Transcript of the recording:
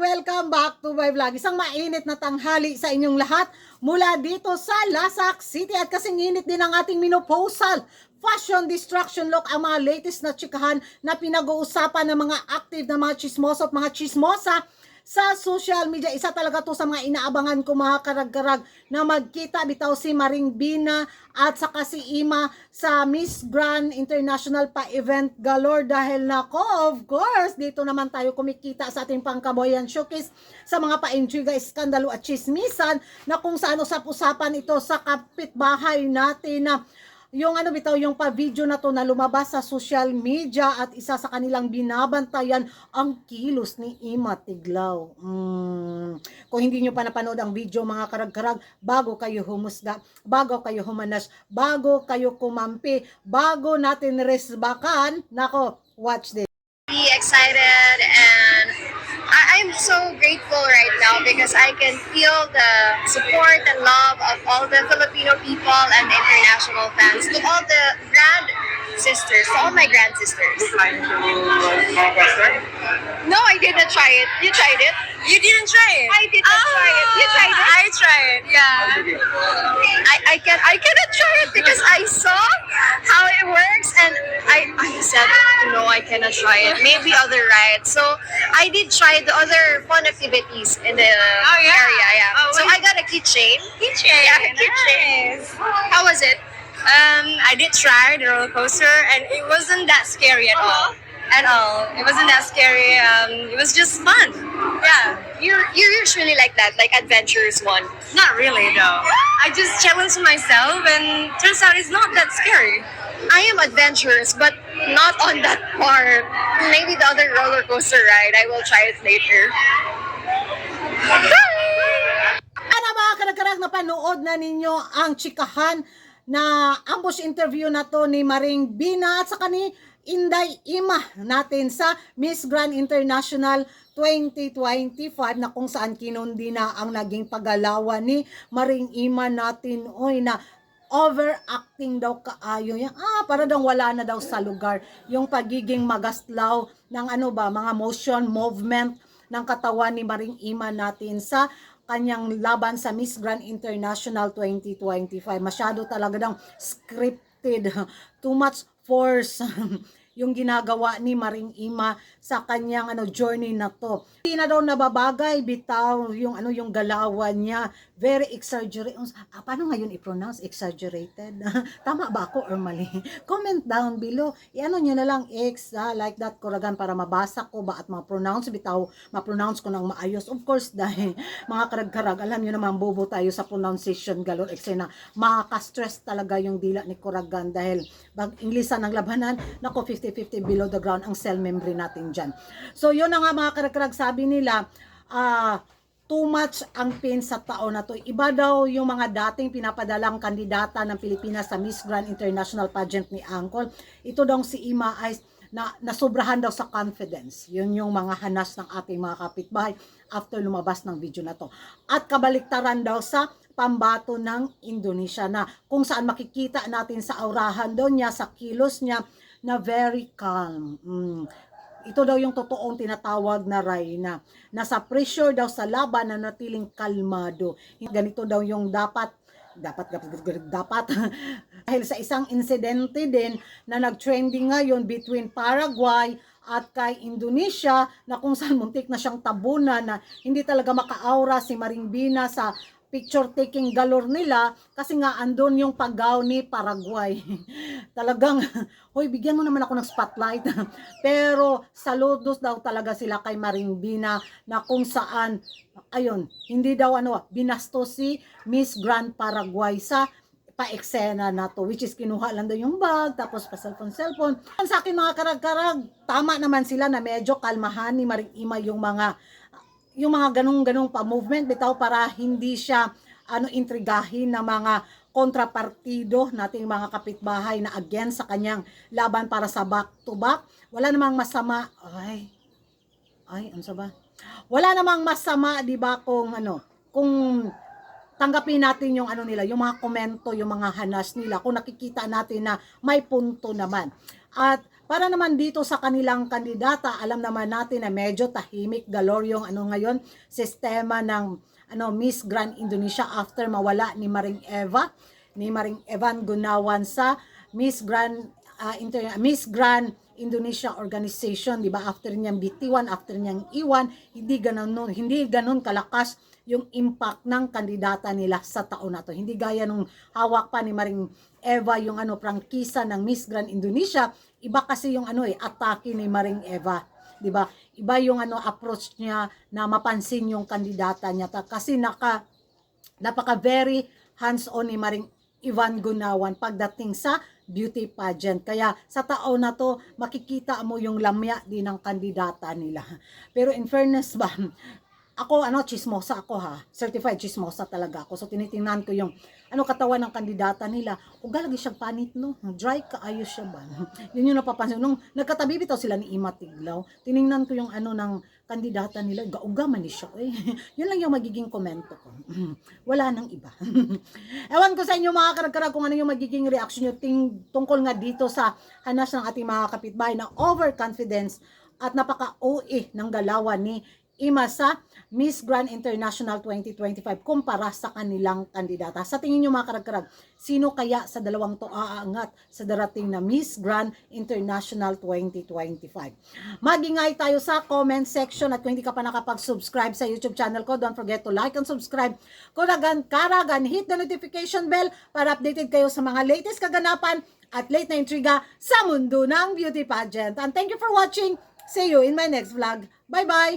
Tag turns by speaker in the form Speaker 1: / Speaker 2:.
Speaker 1: Welcome back to my vlog. Isang mainit na tanghali sa inyong lahat mula dito sa Lasak City. At kasing init din ang ating menopausal fashion destruction look, ang mga latest na chikahan na pinag-uusapan ng mga active na mga chismoso at mga chismosa sa social media. Isa talaga to sa mga inaabangan ko, mga karag-karag, na magkita bitaw si Maring Bina at saka si Ima sa Miss Grand International pa-event galore. Dahil nako, of course, dito naman tayo kumikita sa ating pangkaboyan showcase sa mga pa-intriga, skandalo at chismisan na kung saan usap-usapan ito sa kapitbahay natin na yung bitaw, yung pa-video na to na lumabas sa social media at isa sa kanilang binabantayan ang kilos ni Ima Tiglaw. Kung hindi nyo pa napanood ang video, mga karag-karag, bago kayo humusga, bago kayo humanas, bago kayo kumampi, bago natin resbakan, nako, watch this.
Speaker 2: Be excited, and I'm so grateful right now because I can feel the support and love of all the Filipino people and the international fans, to all the grand sisters, to all my grand sisters.
Speaker 3: Trying to manifest.
Speaker 2: No, I didn't try it. You tried it?
Speaker 3: You didn't try it?
Speaker 2: I didn't try it. You tried it?
Speaker 3: I tried, yeah.
Speaker 2: I cannot try it because I saw how it works, and I said, no, I cannot try it. Maybe other rides. So I did try the other fun activities in the area. Yeah.
Speaker 3: Oh,
Speaker 2: So I
Speaker 3: wait.
Speaker 2: got a keychain.
Speaker 3: Keychain.
Speaker 2: Yeah, keychain.
Speaker 3: Nice.
Speaker 2: How was it?
Speaker 3: I did try the roller coaster, and it wasn't that scary at all. At all. It wasn't that scary. It was just fun. Yeah.
Speaker 2: You're usually like that, like adventurous one.
Speaker 3: Not really, though. I just challenged myself, and turns out it's not that scary.
Speaker 2: I am adventurous, but not on that part. Maybe the other roller coaster ride. I will try it later.
Speaker 1: Ano mga karag-karag, napanood na ninyo ang chikahan na ambush interview na to ni Maring Bina at saka ni Inday Ima natin sa Miss Grand International 2025, na kung saan kinundi na ang naging paggalawan ni Maring Ima natin, oy, na overacting daw kaayo yan. Para daw wala na daw sa lugar yung pagiging magaslaw ng mga motion, movement ng katawan ni Maring Ima natin sa kanyang laban sa Miss Grand International 2025. Masyado talaga daw scripted, too much force yung ginagawa ni Maring Ima sa kanyang journey na to. Hindi na daw nababagay bitaw yung galawan niya, very exaggerated. Paano ngayon i-pronounce exaggerated? Tama ba ako or mali? Comment down below. Niyo na lang X like that kuragan para mabasa ko ba at ma-pronounce ko ng maayos. Of course, dahil mga karag-karag, alam niyo naman, bobo tayo sa pronunciation galore. Na makaka-stress talaga yung dila ni kuragan dahil Inglisan ng labanan, nako, 50-50 below the ground ang cell membrane natin dyan. So yun na nga mga karag-karag, sabi nila, too much ang pain sa taon na to. Iba daw yung mga dating pinapadalang kandidata ng Pilipinas sa Miss Grand International pageant ni Angkol. Ito daw si Ima ay nasobrahan daw sa confidence. Yun yung mga hanas ng ating mga kapitbahay after lumabas ng video na to. At kabaliktaran daw sa pambato ng Indonesia, na kung saan makikita natin sa aurahan daw niya, sa kilos niya, na very calm. Ito daw yung totoong tinatawag na Reyna. Nasa pressure daw sa laban na natiling kalmado. Ganito daw yung dapat dahil sa isang insidente din na nag-trending ngayon between Paraguay at kay Indonesia, na kung saan muntik na siyang tabunan, na hindi talaga maka-aura si Maring Bina sa picture taking galore nila kasi nga andon yung paggaw ni Paraguay. Talagang, hoy, bigyan mo naman ako ng spotlight. Pero saludos daw talaga sila kay Maring Bina, na kung saan, ayun, hindi daw binasto si Miss Grand Paraguay sa pa-eksena na to, which is kinuha lang daw yung bag, tapos pa cellphone. Sa akin mga karag-karag, tama naman sila na medyo kalmahan ni Maring Ima yung mga ganung pa-movement bitaw, para hindi siya intrigahin ng mga kontrapartido nating mga kapitbahay na against sa kanyang laban para sa back-to-back. Wala namang masama. Ano ba? Wala namang masama, di ba, kung tanggapin natin yung nila, yung mga komento, yung mga hanas nila, kung nakikita natin na may punto naman. At Para naman dito sa kanilang kandidata, alam naman natin na medyo tahimik galore yung ngayon, sistema ng Miss Grand Indonesia after mawala ni Maring Evan Gunawan sa Miss Grand Indonesia Organization, di ba? After niyang bitiwan, after niyang iwan, hindi ganun kalakas yung impact ng kandidata nila sa taon na to. Hindi gaya nung hawak pa ni Maring Eva yung prangkisa ng Miss Grand Indonesia. Iba kasi yung atake ni Maring Eva, 'di ba? Iba yung approach niya na mapansin yung kandidata niya kasi napaka very hands-on ni Maring Evan Gunawan pagdating sa beauty pageant. Kaya sa taon na to, makikita mo yung lamya din ng kandidata nila. Pero in fairness ba, ako chismosa ako ha. Certified chismosa talaga ako. So tinitingnan ko yung katawan ng kandidata nila. Uga lagi siya panit no. Dry kaayos siya ba. Yun yung napapansin. Nung nagkatabi bitaw sila ni Ima Tiglaw, tiningnan ko yung ng kandidata nila. Uga man ni siya. Yun lang yung magiging komento ko. Wala nang iba. Ewan ko sa inyo mga karagkarag kung ano yung magiging reaction nyo tungkol nga dito sa hanas ng ating mga kapitbahay na overconfidence at napaka-OA ng galawan ni Ima sa Miss Grand International 2025 kumpara sa kanilang kandidata. Sa tingin nyo mga karagkarag, sino kaya sa dalawang to aangat sa darating na Miss Grand International 2025? Magingay tayo sa comment section at kung hindi ka pa nakapag-subscribe sa YouTube channel ko, don't forget to like and subscribe. Karagan, hit the notification bell para updated kayo sa mga latest kaganapan at late na intriga sa mundo ng beauty pageant. And thank you for watching. See you in my next vlog. Bye-bye!